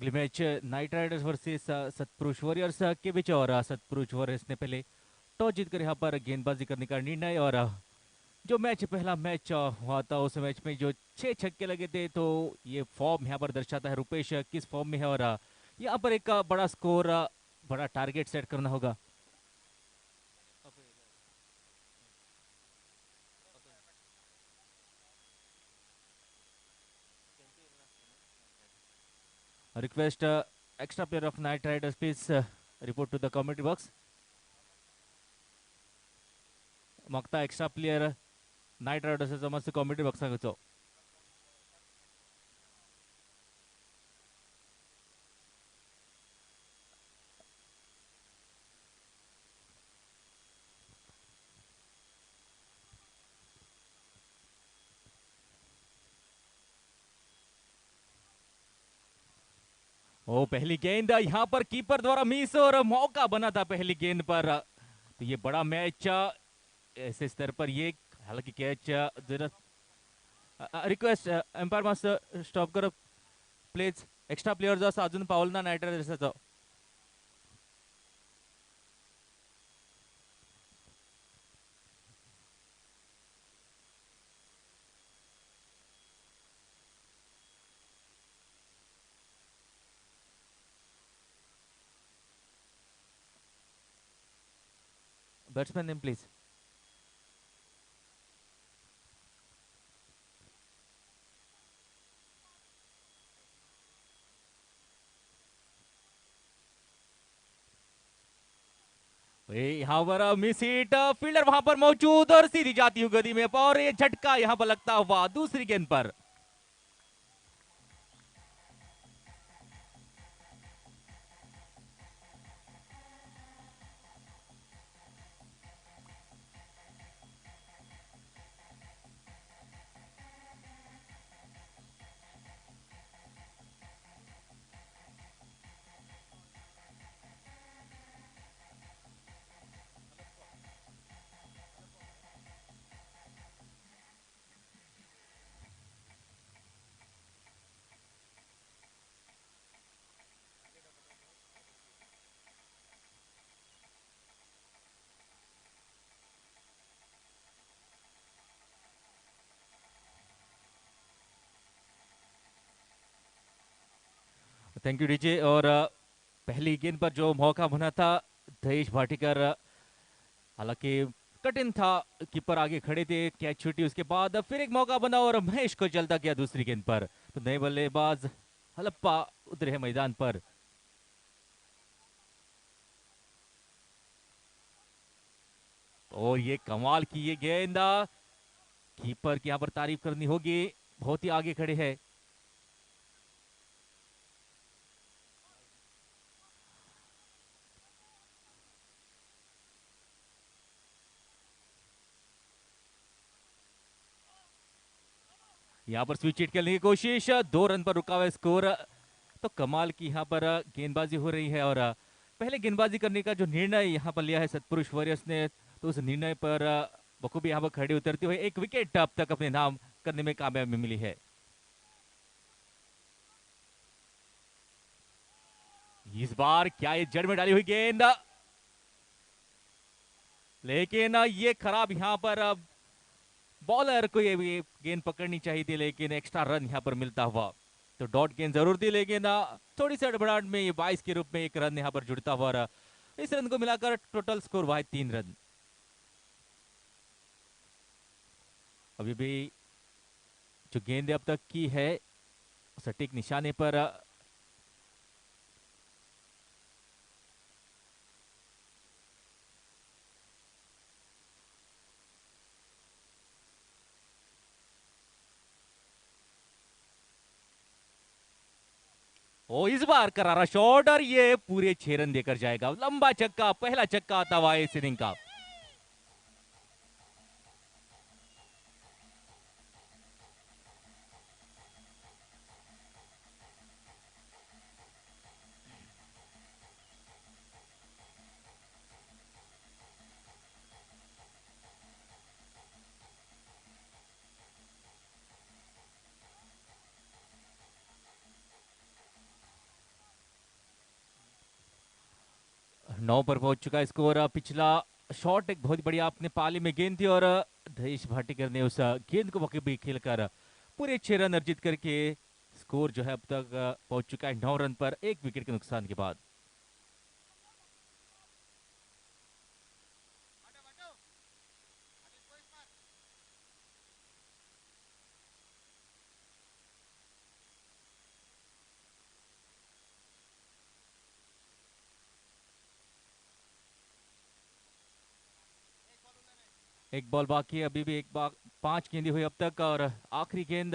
अगली match Knight Riders versus सतपुरुष Warriors के बीच और सतपुरुष वॉरियर्स ने पहले टॉस जीतकर यहाँ पर गेंदबाजी करने का निर्णय और जो मैच पहला मैच हुआ था उस मैच में जो 6 छक्के लगे थे तो ये फॉर्म यहाँ पर दर्शाता है रुपेश किस फॉर्म में है और यहाँ पर एक बड़ा स्कोर बड़ा टारगेट सेट करना होगा। Request extra player of Knight Riders please report to the commentary box. मागता एक्स्ट्रा प्लेयर नाइट रायडर्साचो मातसो कॉमेंट्री बॉक्साक वचो। ओ पहली गेंद यहाँ पर कीपर द्वारा मिस और मौका बना था पहली गेंद पर। तो ये बड़ा मैच ऐसे स्तर पर ये हालांकि कैच जरा रिक्वेस्ट एम्पायर मास्टर स्टॉप करो प्लीज। एक्स्ट्रा प्लेयर जो आसा अजून पावल ना नाइट रायडर्साचो। Batsman name please. यहाँ पर मिस हिट फील्डर वहां पर मौजूद और सीधी जाती हुई गति में और ये झटका यहाँ पर लगता हुआ दूसरी गेंद पर। Thank you DJ. और पहली गेंद पर जो मौका बना था दहेश भाटीकर हालांकि कठिन था कीपर आगे खड़े थे कैच छूटी उसके बाद फिर एक मौका बना और महेश को चलता गया दूसरी गेंद पर। तो नए बल्लेबाज हलप्पा उतरे हैं मैदान पर। और ये कमाल की ये गेंद कीपर की यहाँ पर तारीफ करनी होगी बहुत ही आगे खड़े हैं। यहाँ पर स्विच हिट खेलने की कोशिश 2 रन पर रुका हुआ स्कोर। तो कमाल की यहाँ पर गेंदबाजी हो रही है और पहले गेंदबाजी करने का जो निर्णय यहाँ पर लिया है सतपुरुष वॉरियर्स ने तो उस निर्णय पर बखूबी यहाँ पर खड़े उतरते हुए एक विकेट अब तक अपने नाम करने में कामयाबी मिली है। इस बार क्या ये जड़ में डाली हुई गेंद लेकिन ये खराब यहाँ पर बॉलर को ये भी गेंद पकड़नी चाहिए थी लेकिन एक्स्ट्रा रन यहाँ पर मिलता हुआ। तो डॉट गेंद जरूर थी लेकिन थोड़ी सी हड़बड़ाहट में ये 22 के रूप में एक रन यहाँ पर जुड़ता हुआ और इस रन को मिलाकर टोटल स्कोर हुआ है 3 रन। अभी भी जो गेंद अब तक की है सटीक निशाने पर ओ इस बार करारा शॉट और ये पूरे 6 रन देकर जाएगा। लंबा छक्का पहला छक्का आता हुआ इस इनिंग का। 9 पर पहुंच चुका है स्कोर। पिछला शॉट एक बहुत बढ़िया अपने पाली में गेंद थी और धीरेश भाटीकर ने उस गेंद को बखूबी खेलकर पूरे 6 रन अर्जित करके स्कोर जो है अब तक पहुंच चुका है 9 रन पर, एक विकेट के नुकसान के बाद। एक बॉल बाकी है, अभी भी एक बार 5 गेंदें हुई अब तक और आखिरी गेंद।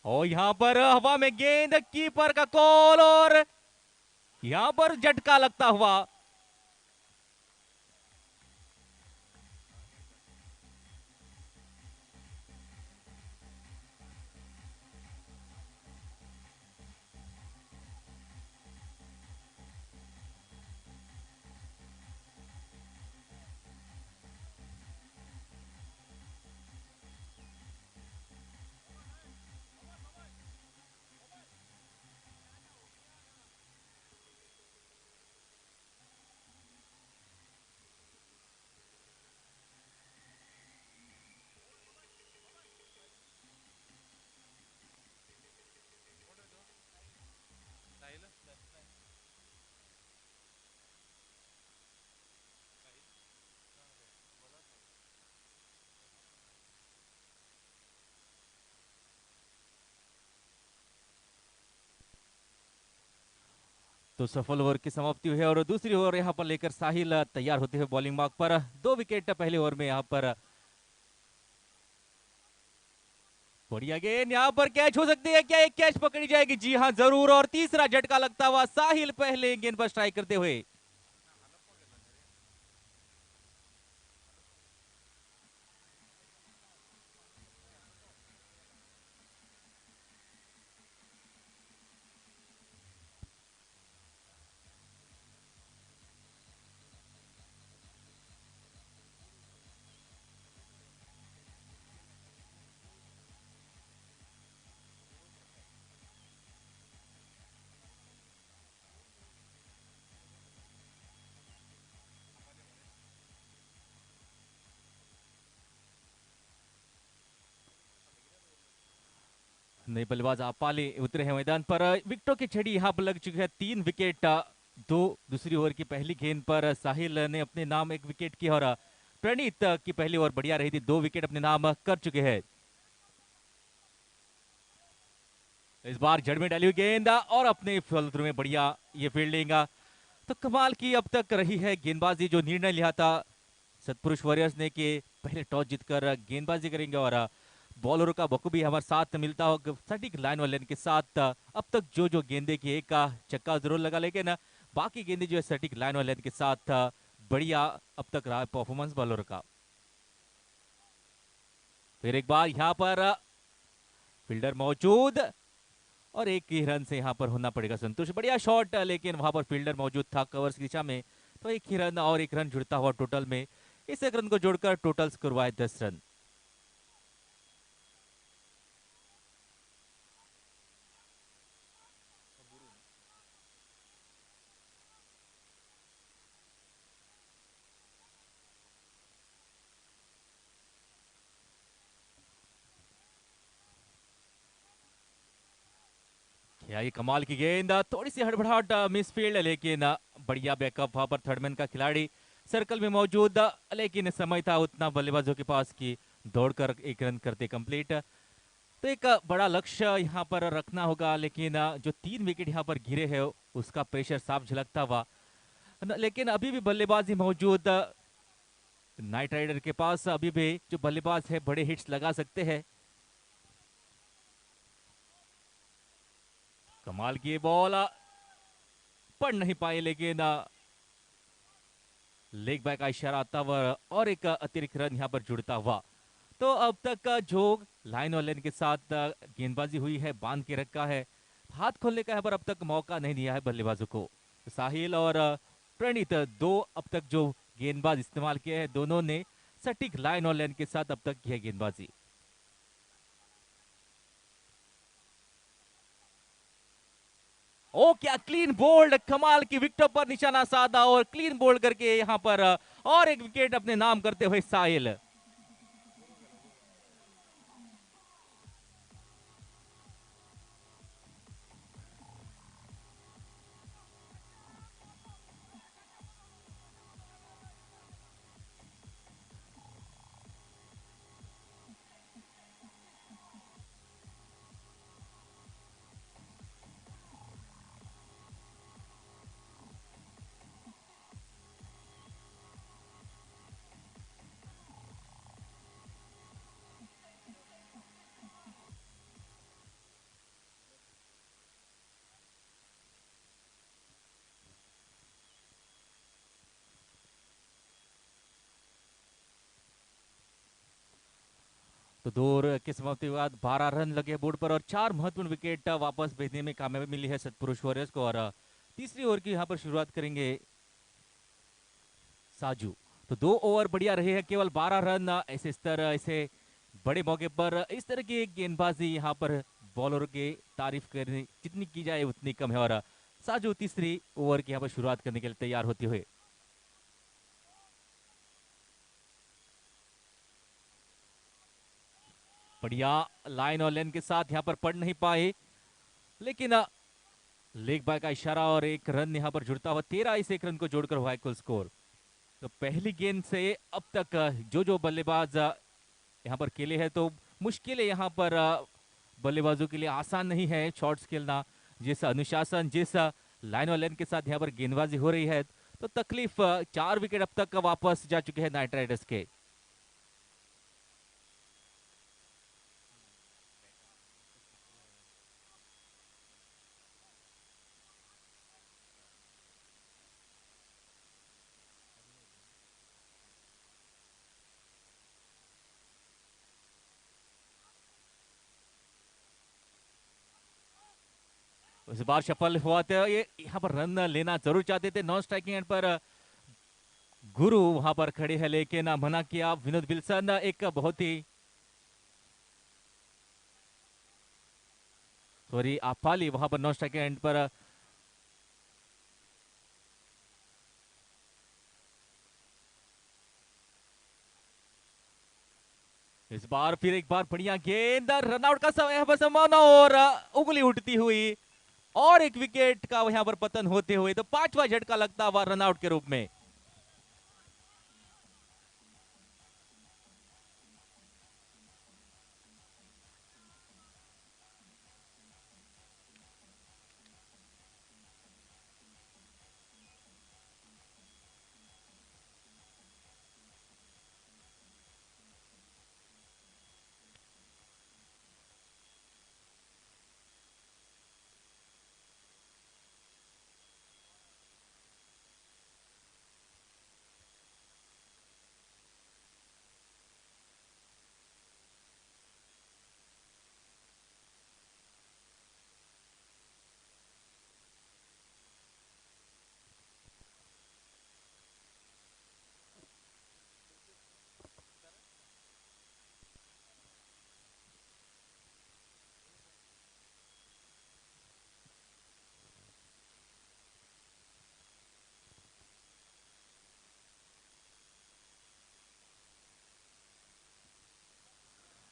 और यहां पर हवा में गेंद, कीपर का कॉल और यहां पर झटका लगता हुआ। तो सफल ओवर की समाप्ति हुई है और दूसरी ओवर यहां पर लेकर साहिल तैयार होते हुए बॉलिंग मार्क पर। 2 विकेट पहले ओवर में यहां पर। बढ़िया गेंद, यहां पर कैच हो सकती है क्या? एक कैच पकड़ी जाएगी? जी हां जरूर, और तीसरा झटका लगता हुआ साहिल पहले गेंद पर स्ट्राइक करते हुए। नए बल्लेबाज आपाले उतरे हैं मैदान पर। विकेटों की छड़ी यहां पर लग चुकी है, 3 विकेट। दो दूसरी ओवर की पहली गेंद पर साहिल ने अपने नाम 1 विकेट की और प्रणीत की पहली ओवर बढ़िया रही थी, 2 विकेट अपने नाम कर चुके हैं। इस बार जड़ में डाली हुई गेंद और अपने फॉलो थ्रू में बढ़िया ये फील्डिंग। तो कमाल की अब तक रही है गेंदबाजी। जो निर्णय लिया था सतपुरुष वॉरियर्स ने कि पहले टॉस जीतकर गेंदबाजी करेंगे और बॉलरों का बखूबी हमारे साथ मिलता हो सटीक लाइन वाले के साथ। अब तक जो जो गेंदे की एक का चक्का जरूर लगा, लेकिन बाकी गेंदे जो है सटीक लाइन वाले के साथ बढ़िया अब तक रहा परफॉर्मेंस बॉलर का। फिर एक बार यहाँ पर फील्डर मौजूद और एक ही रन से यहाँ पर होना पड़ेगा संतुष्ट। बढ़िया शॉट, लेकिन वहां पर फील्डर मौजूद था कवर्स की दिशा में, तो एक ही रन और एक रन जुड़ता हुआ टोटल में। इस एक रन को जोड़कर टोटल स्कोर हुआ है 10 रन। क्या ये कमाल की गेंद, थोड़ी सी हड़बड़ाहट मिस फील्ड, लेकिन बढ़िया बैकअप वहां पर थर्डमैन का खिलाड़ी सर्कल में मौजूद, लेकिन समय था उतना बल्लेबाजों के पास की दौड़कर एक रन करते कंप्लीट। तो एक बड़ा लक्ष्य यहाँ पर रखना होगा, लेकिन जो 3 विकेट यहाँ पर गिरे हैं उसका प्रेशर साफ झलकता हुआ। लेकिन अभी भी बल्लेबाजी मौजूद नाइट राइडर के पास, अभी भी जो बल्लेबाज है बड़े हिट्स लगा सकते हैं। कमाल की बॉल पढ़ नहीं पाए, लेकिन लेग बैक का इशारा आता हुआ और एक अतिरिक्त रन यहां पर जुड़ता हुआ। तो अब तक का जो लाइन और लेन के साथ गेंदबाजी हुई है, बांध के रखा है, हाथ खोलने का यहाँ पर अब तक मौका नहीं दिया है बल्लेबाजों को। तो साहिल और प्रणीत, दो अब तक जो गेंदबाज इस्तेमाल किए हैं, दोनों ने सटीक लाइन और लेन के साथ अब तक की है गेंदबाजी। ओ क्या क्लीन बोल्ड, कमाल की विकेटों पर निशाना साधा और क्लीन बोल्ड करके यहाँ पर और एक विकेट अपने नाम करते हुए साहिल। तो दो ओवर के समाप्ति के बाद 12 रन लगे बोर्ड पर और 4 महत्वपूर्ण विकेट वापस भेजने में कामयाबी मिली है सतपुरुष वॉरियर्स को। और तीसरी ओवर की यहाँ पर शुरुआत करेंगे साजू। तो 2 ओवर बढ़िया रहे हैं, केवल 12 रन। ऐसे स्तर, ऐसे बड़े मौके पर इस तरह की गेंदबाजी यहाँ पर बॉलर के तारीफ करने जितनी की जाए उतनी कम है। और साजू तीसरी ओवर की यहाँ पर शुरुआत करने के लिए तैयार होते हुए। बढ़िया लाइन और लेन के साथ यहाँ पर पढ़ नहीं पाए, लेकिन लेग बाय का इशारा और एक रन यहाँ पर जुड़ता हुआ 13 इस एक रन को जोड़कर हुआ है कुल स्कोर। तो पहली गेंद से अब तक जो बल्लेबाज यहाँ पर खेले हैं, तो मुश्किल है यहाँ पर बल्लेबाजों के लिए आसान नहीं है शॉट्स खेलना। जिस अनुशासन, जिस लाइन और लेन के साथ यहाँ पर गेंदबाजी हो रही है, तो तकलीफ 4 विकेट अब तक वापस जा चुके हैं नाइट राइडर्स के। इस बार सफल हुआ था, ये यहाँ पर रन लेना जरूर चाहते थे नॉन स्ट्राइकिंग एंड पर। गुरु वहां पर खड़े हैं, लेकिन मना किया विनोद विल्सन। एक बहुत ही सॉरी आपाली वहां पर नॉन स्ट्राइकिंग एंड पर। इस बार फिर एक बार बढ़िया गेंद, रनआउट का समय पर संभावना और उंगली उठती हुई और एक विकेट का यहां पर पतन होते हुए, तो 5वां झटका लगता हुआ रनआउट के रूप में।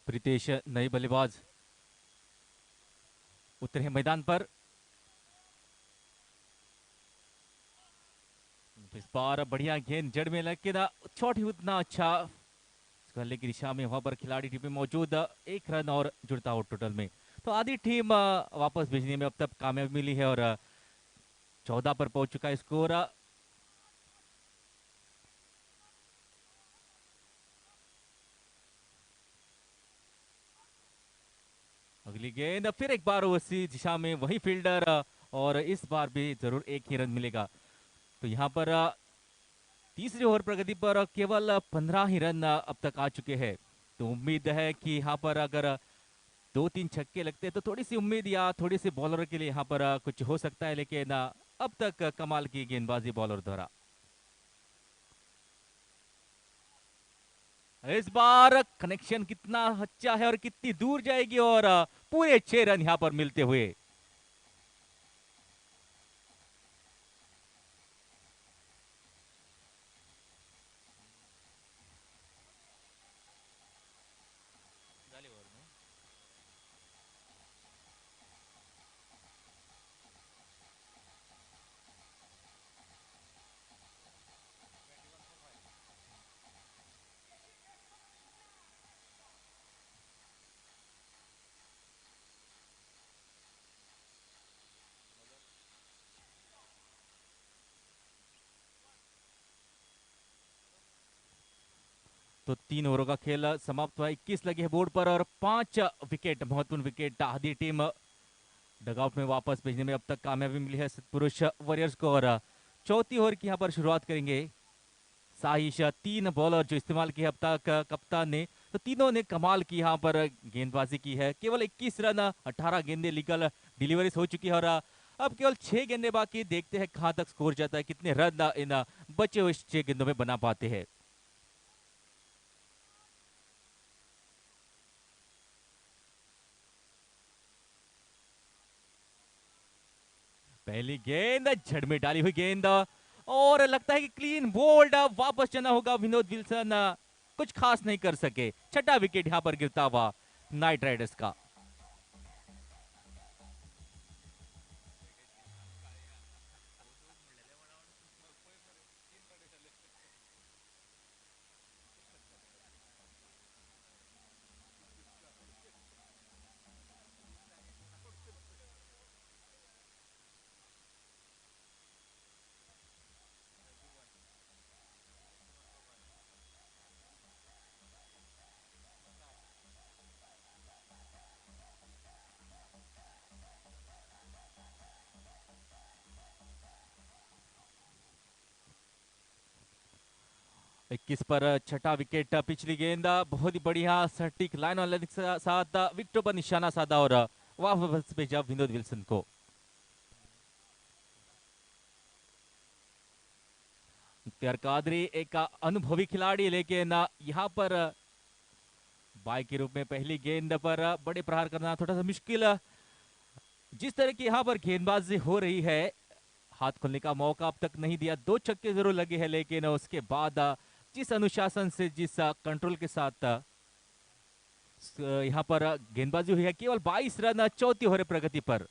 प्रीतेश नए बल्लेबाज उतरे हैं मैदान पर। इस बार बढ़िया गेंद जड़ में लग के ना, शॉट ही उतना अच्छा गले की दिशा में, वहां पर खिलाड़ी टीम में मौजूद। एक रन और जुड़ता हो टोटल में, तो आधी टीम वापस भेजने में अब तक कामयाबी मिली है और 14 पर पहुंच चुका है स्कोर। अगली गेंद फिर एक बार उसी दिशा में, वही फील्डर, और इस बार भी जरूर एक ही रन मिलेगा। तो यहाँ पर तीसरे ओवर प्रगति पर केवल 15 ही रन अब तक आ चुके हैं। तो उम्मीद है कि यहाँ पर अगर दो तीन छक्के लगते हैं तो थोड़ी सी उम्मीद या थोड़ी सी बॉलर के लिए यहाँ पर कुछ हो सकता है, लेकिन अब तक कमाल की गेंदबाजी बॉलर द्वारा। इस बार कनेक्शन कितना अच्छा है और कितनी दूर जाएगी, और पूरे 6 रन यहाँ पर मिलते हुए। तो 3 ओवरों का खेल समाप्त हुआ, 21 लगे हैं बोर्ड पर और 5 विकेट, महत्वपूर्ण विकेट आधी टीम डगआउट में वापस भेजने में अब तक कामयाबी मिली है पुरुष वॉरियर्स को। और चौथी ओवर की यहाँ पर शुरुआत करेंगे साहिश। 3 बॉलर जो इस्तेमाल किए अब तक कप्तान ने, तो तीनों ने कमाल की यहाँ पर गेंदबाजी की है। केवल 21 रन, 18 गेंदे लीगल डिलीवरीज हो चुकी है, और अब केवल 6 गेंदे बाकी। देखते हैं कहां तक स्कोर जाता है, कितने रन इन बचे हुए 6 गेंदों में बना पाते हैं। पहली गेंद झड़ में डाली हुई गेंद, और लगता है कि क्लीन बोल्ड। वापस चलना होगा विनोद विल्सन, कुछ खास नहीं कर सके। छठा विकेट यहां पर गिरता हुआ नाइट राइडर्स का। इक्कीस पर छठा विकेट, पिछली गेंद बहुत ही बढ़िया सटीक लाइन वाले के साथ विकेटों पर निशाना साधा, और वापस भेजा विनोद विल्सन को। इख्तियार कादरी एक अनुभवी खिलाड़ी, लेकिन यहाँ पर बाई के रूप में पहली गेंद पर बड़े प्रहार करना थोड़ा सा मुश्किल। जिस तरह की यहाँ पर गेंदबाजी हो रही है, हाथ खोलने का मौका अब तक नहीं दिया। 2 छक्के जरूर लगे हैं, लेकिन उसके बाद जिस अनुशासन से, जिस कंट्रोल के साथ यहाँ पर गेंदबाजी हुई है, केवल 22 रन चौथी ओवर प्रगति पर।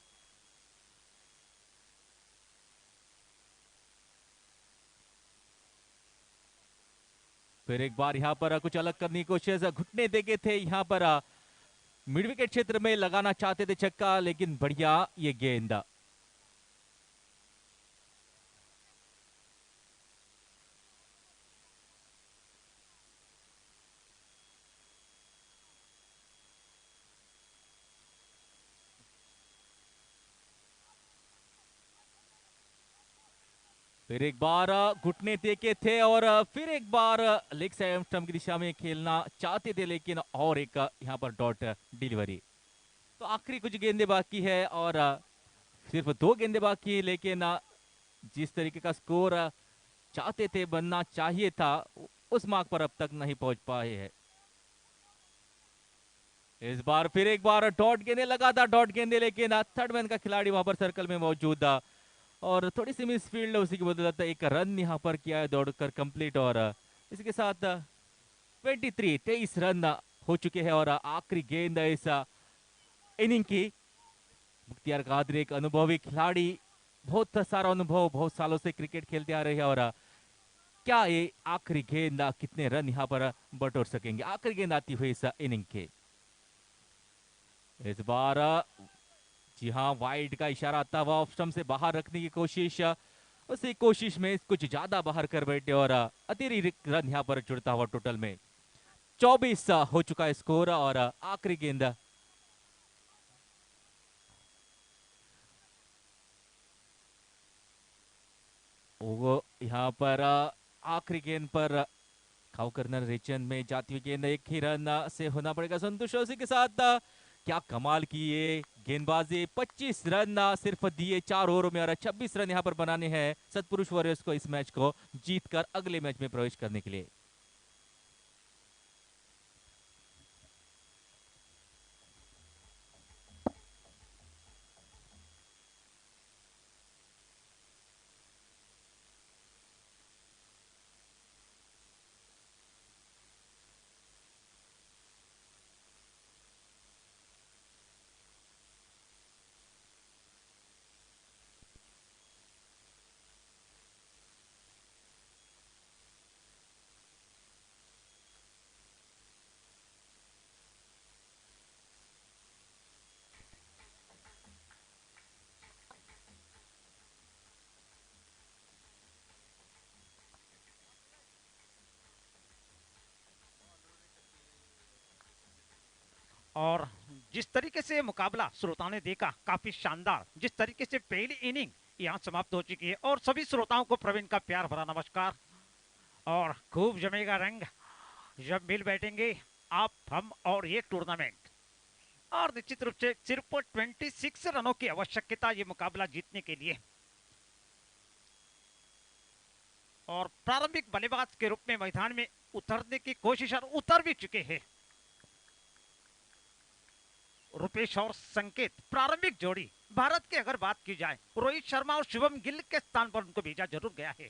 फिर एक बार यहाँ पर कुछ अलग करने की कोशिश, घुटने देखे थे यहाँ पर मिड विकेट क्षेत्र में लगाना चाहते थे छक्का, लेकिन बढ़िया ये गेंद। फिर एक बार घुटने देखे थे, और फिर एक बार लेग साइड स्टंप की दिशा में खेलना चाहते थे, लेकिन और एक यहाँ पर डॉट डिलीवरी। तो आखिरी कुछ गेंदे बाकी है, और सिर्फ 2 गेंदे बाकी, लेकिन जिस तरीके का स्कोर चाहते थे, बनना चाहिए था, उस मार्क पर अब तक नहीं पहुंच पाए हैं। इस बार फिर एक बार डॉट गेंदे लगा था, डॉट गेंदे, लेकिन थर्ड मैन का खिलाड़ी वहां पर सर्कल में मौजूद था, और थोड़ी सी मिस फील्ड, उसी की बदौलत एक रन यहाँ पर किया है दौड़कर कंप्लीट। और इसके साथ 23 रन हो चुके हैं, और आखिरी गेंद इस इनिंग की। मुख्तियार कादरी एक अनुभवी खिलाड़ी, बहुत सारा अनुभव, बहुत सालों से क्रिकेट खेलते आ रहे हैं, और क्या ये आखिरी गेंद कितने रन यहाँ पर बटोर सकेंगे। आखिरी गेंद आती हुई इस इनिंग के। इस बार जी हाँ, वाइड का इशारा आता हुआ ऑफ स्टंप से बाहर रखने की कोशिश, उसी कोशिश में कुछ ज्यादा बाहर कर बैठे, और अतिरिक्त रन यहाँ पर जुड़ता हुआ टोटल में 24 हो चुका है स्कोर। और आखिरी गेंद, वो यहाँ पर आखिरी गेंद पर खाओ करना रेचन में जाती हुई गेंद एक ही रन से होना पड़ेगा संतोष। उसी के साथ क्या कमाल की ये गेंदबाजी, 25 रन सिर्फ दिए 4 ओवरों में और 26 रन यहाँ पर बनाने हैं सतपुरुष वॉरियर्स को इस मैच को जीतकर अगले मैच में प्रवेश करने के लिए। और जिस तरीके से मुकाबला श्रोताओं ने देखा, काफी शानदार, जिस तरीके से पहली इनिंग यहाँ समाप्त हो चुकी है। और सभी श्रोताओं को प्रवीण का प्यार भरा नमस्कार। और खूब जमेगा रंग जब मिल बैठेंगे आप, हम और ये टूर्नामेंट। और निश्चित रूप से सिर्फ 26 रनों की आवश्यकता ये मुकाबला जीतने के लिए। और प्रारंभिक बल्लेबाज के रूप में मैदान में उतरने की कोशिश, और उतर भी चुके हैं रुपेश और संकेत। प्रारंभिक जोड़ी भारत की अगर बात की जाए, रोहित शर्मा और शुभम गिल के स्थान पर उनको भेजा जरूर गया है।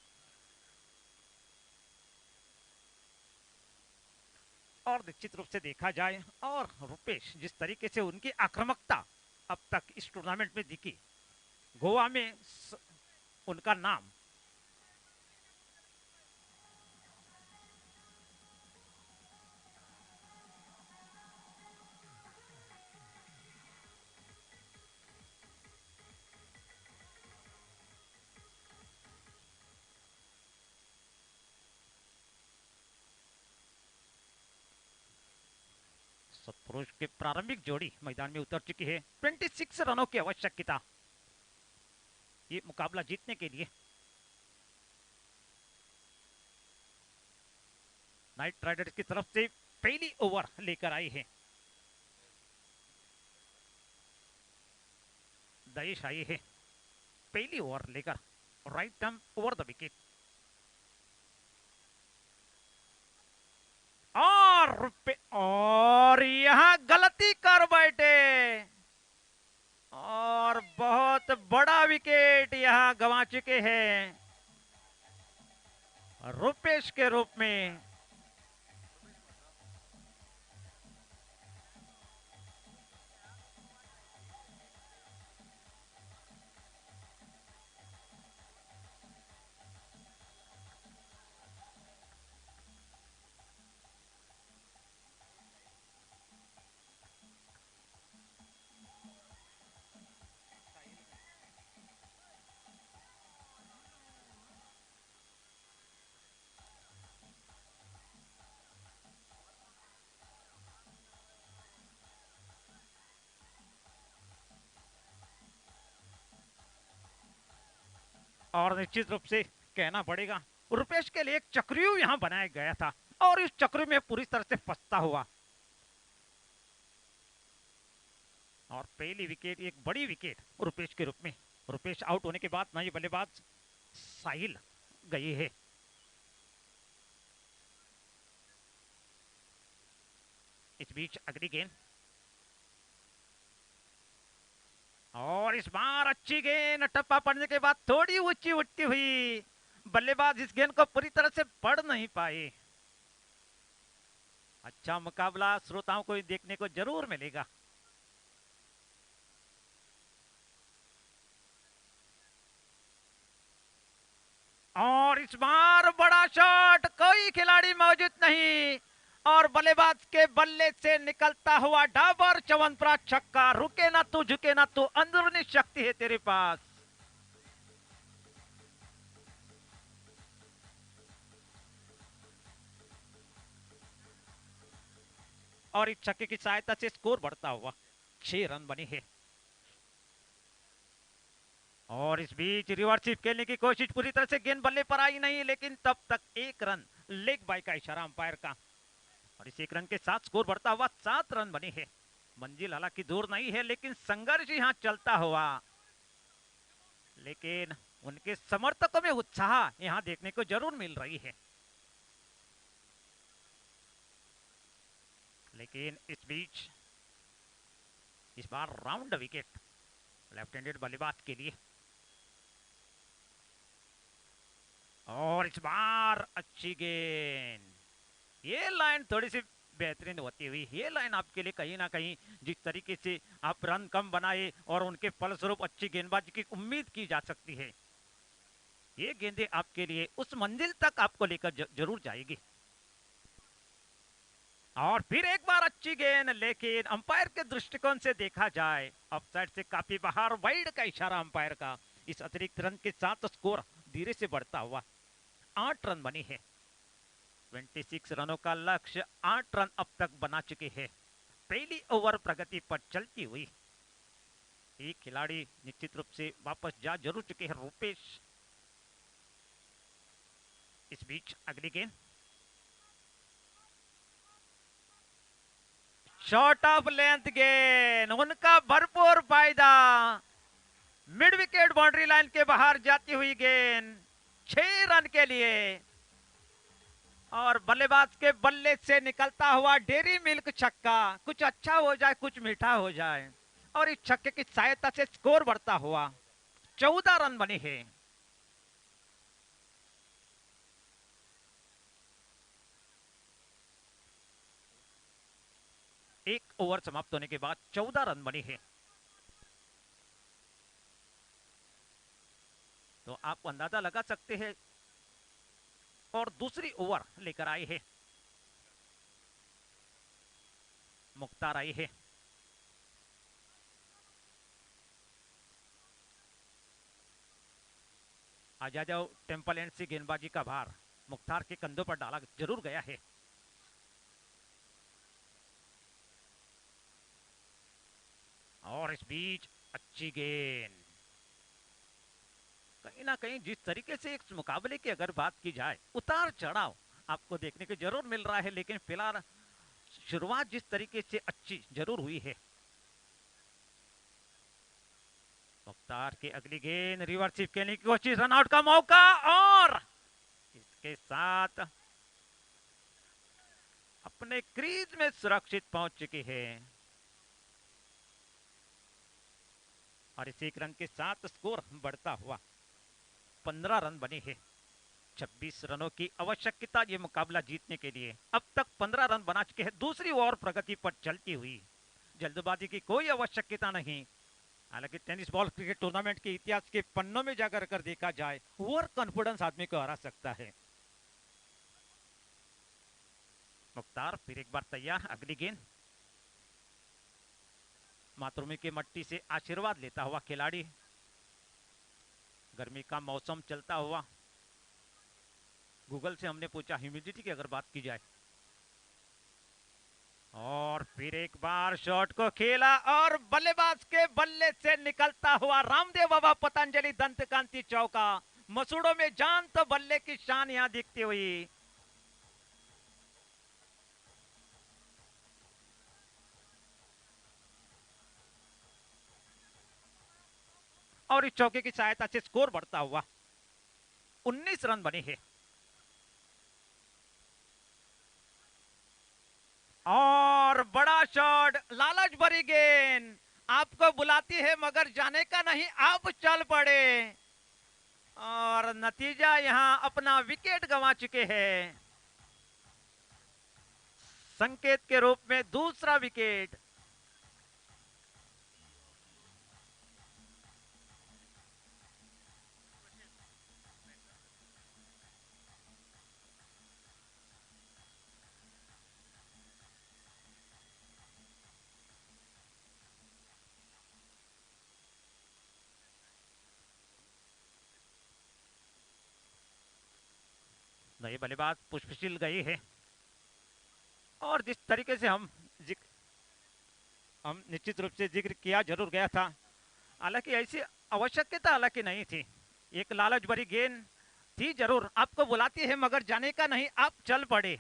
और निश्चित रूप से देखा जाए, और रुपेश जिस तरीके से उनकी आक्रामकता अब तक इस टूर्नामेंट में दिखी, गोवा में उनका नाम सतपुरुष के प्रारंभिक जोड़ी मैदान में उतर चुकी है। 26 रनों की आवश्यकता ये मुकाबला जीतने के लिए। नाइट राइडर्स की तरफ से पहली ओवर लेकर आई है दयेश, आई है पहली ओवर लेकर, right turn over the wicket. और यहां गलती कर बैठे, और बहुत बड़ा विकेट यहां गंवा चुके हैं रुपेश के रूप में। और निश्चित रूप से कहना पड़ेगा, रुपेश के लिए एक चक्रव्यूह यहां बनाया गया था, और इस चक्र में पूरी तरह से फंसता हुआ। और पहली विकेट एक बड़ी विकेट रुपेश के रूप में। रुपेश आउट होने के बाद नई बल्लेबाज साहिल गई है। इस बीच अगली गेंद, और इस बार अच्छी गेंद, टप्पा पड़ने के बाद थोड़ी ऊंची उठती हुई बल्लेबाज इस गेंद को पूरी तरह से पढ़ नहीं पाए। अच्छा मुकाबला श्रोताओं को देखने को जरूर मिलेगा। और इस बार बड़ा शॉट, कोई खिलाड़ी मौजूद नहीं, और बल्लेबाज के बल्ले से निकलता हुआ डाबर च्यवनप्राश छक्का। रुके ना तू, झुके ना तू, अंदरूनी शक्ति है तेरे पास। और इस छक्के की सहायता से स्कोर बढ़ता हुआ 6 रन बने हैं। और इस बीच रिवर्स खेलने की कोशिश, पूरी तरह से गेंद बल्ले पर आई नहीं, लेकिन तब तक एक रन, लेग बाय का इशारा अंपायर का। और इस एक रन के साथ स्कोर बढ़ता हुआ 7 रन बने हैं। मंजिल हालांकि दूर नहीं है, लेकिन संघर्ष यहां चलता हुआ, लेकिन उनके समर्थकों में उत्साह यहां देखने को जरूर मिल रही है। लेकिन इस बीच इस बार राउंड विकेट लेफ्ट हैंडेड बल्लेबाज के लिए। और इस बार अच्छी गेंद, ये लाइन थोड़ी सी बेहतरीन होती हुई, ये लाइन आपके लिए कहीं ना कहीं जिस तरीके से आप रन कम बनाए और उनके फलस्वरूप अच्छी गेंदबाजी की उम्मीद की जा सकती है, ये गेंदें आपके लिए उस मंजिल तक आपको लेकर जरूर जाएगी। और फिर एक बार अच्छी गेंद, लेकिन अंपायर के दृष्टिकोण से देखा जाए ऑफसाइड से काफी बाहर, वाइड का इशारा अंपायर का। इस अतिरिक्त रन के साथ स्कोर धीरे से बढ़ता हुआ 8 रन बनी है। 26 रनों का लक्ष्य 8 रन अब तक बना चुके हैं। पहली ओवर प्रगति पर चलती हुई एक खिलाड़ी निश्चित रूप से वापस जा जरूर चुके हैं, रूपेश। इस बीच अगली गेंद, शॉर्ट ऑफ लेंथ गेंद, उनका भरपूर फायदा। मिड विकेट बाउंड्री लाइन के बाहर जाती हुई गेंद 6 रन के लिए। और बल्लेबाज के बल्ले से निकलता हुआ डेरी मिल्क छक्का, कुछ अच्छा हो जाए कुछ मीठा हो जाए, और इस छक्के की सहायता से स्कोर बढ़ता हुआ 14 रन बने हैं। एक ओवर समाप्त होने के बाद 14 रन बने हैं। तो आप अंदाजा लगा सकते हैं। और दूसरी ओवर लेकर आए हैं मुख्तार, आए हैं। आजा जाओ टेम्पल एंड से गेंदबाजी का भार मुख्तार के कंधों पर डाला जरूर गया है। और इस बीच अच्छी गेंद, कहीं ना कहीं जिस तरीके से इस मुकाबले की अगर बात की जाए, उतार चढ़ाव आपको देखने को जरूर मिल रहा है, लेकिन फिलहाल शुरुआत जिस तरीके से अच्छी जरूर हुई है। मुख्तार की अगली गेंद, रिवर्स खेलने की कोशिश, रनआउट का मौका, और इसके साथ अपने क्रीज में सुरक्षित पहुंच चुके हैं। और इस एक रन के साथ स्कोर बढ़ता हुआ 15 रन बने हैं। 26 रनों की आवश्यकता ये मुकाबला जीतने के लिए, अब तक 15 रन बना चुके हैं। दूसरी ओवर प्रगति पर चलती हुई, जल्दबाजी की कोई आवश्यकता नहीं। हालांकि टेनिस बॉल क्रिकेट टूर्नामेंट के इतिहास के पन्नों में जाकर कर देखा जाए, ओवर कॉन्फिडेंस आदमी को हरा सकता है। मुख्तार फिर एक बार तैयार, अगली गेंद, मातृभूमि की मट्टी से आशीर्वाद लेता हुआ खिलाड़ी, गर्मी का मौसम चलता हुआ। गूगल से हमने पूछा ह्यूमिडिटी की अगर बात की जाए। और फिर एक बार शॉट को खेला, और बल्लेबाज के बल्ले से निकलता हुआ रामदेव बाबा पतंजलि दंत कांति चौका। मसूड़ों में जान तो बल्ले की शान यहां दिखती हुई। और इस चौके की सहायता से स्कोर बढ़ता हुआ 19 रन बने हैं। और बड़ा शॉट, लालच भरी गेंद, आपको बुलाती है मगर जाने का नहीं, आप चल पड़े। और नतीजा यहां अपना विकेट गंवा चुके हैं। संकेत के रूप में दूसरा विकेट। नए बल्लेबाज पुष्पशील गए हैं। और जिस तरीके से हम निश्चित रूप से जिक्र किया जरूर गया था, हालांकि ऐसी आवश्यकता हालांकि नहीं थी, एक लालच भरी गेंद थी जरूर, आपको बुलाती है मगर जाने का नहीं, आप चल पड़े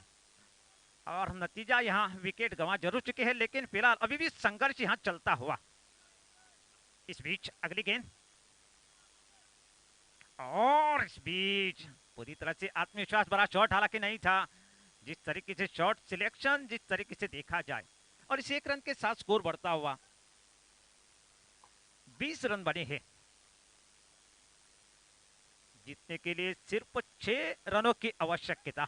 और नतीजा यहाँ विकेट गंवा जरूर चुके हैं, लेकिन फिलहाल अभी भी संघर्ष यहाँ चलता हुआ। इस बीच अगली गेंद और इस बीच पूरी तरह से आत्मविश्वास भरा शॉट हालांकि नहीं था। जिस तरीके से शॉट सिलेक्शन जिस तरीके से देखा जाए, और इस 1 रन के साथ स्कोर बढ़ता हुआ 20 रन बने हैं। जीतने के लिए सिर्फ 6 रनों की आवश्यकता।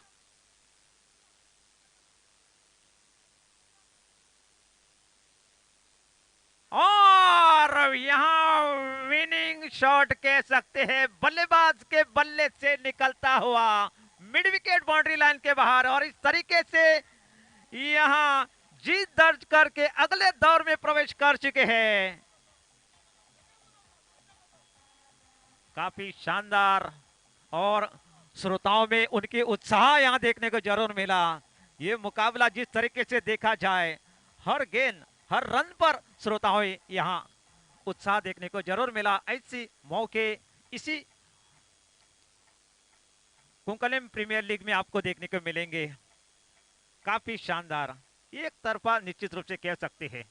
और यहां विनिंग शॉट कह सकते हैं, बल्लेबाज के बल्ले से निकलता हुआ मिड विकेट बाउंड्री लाइन के बाहर, और इस तरीके से यहां जीत दर्ज करके अगले दौर में प्रवेश कर चुके हैं। काफी शानदार, और श्रोताओं में उनके उत्साह यहां देखने को जरूर मिला। ये मुकाबला जिस तरीके से देखा जाए, हर गेंद हर रन पर श्रोताओं यहां उत्साह देखने को जरूर मिला। ऐसी मौके इसी कुंकलम प्रीमियर लीग में आपको देखने को मिलेंगे। काफी शानदार, एक तरफा निश्चित रूप से कह सकते हैं।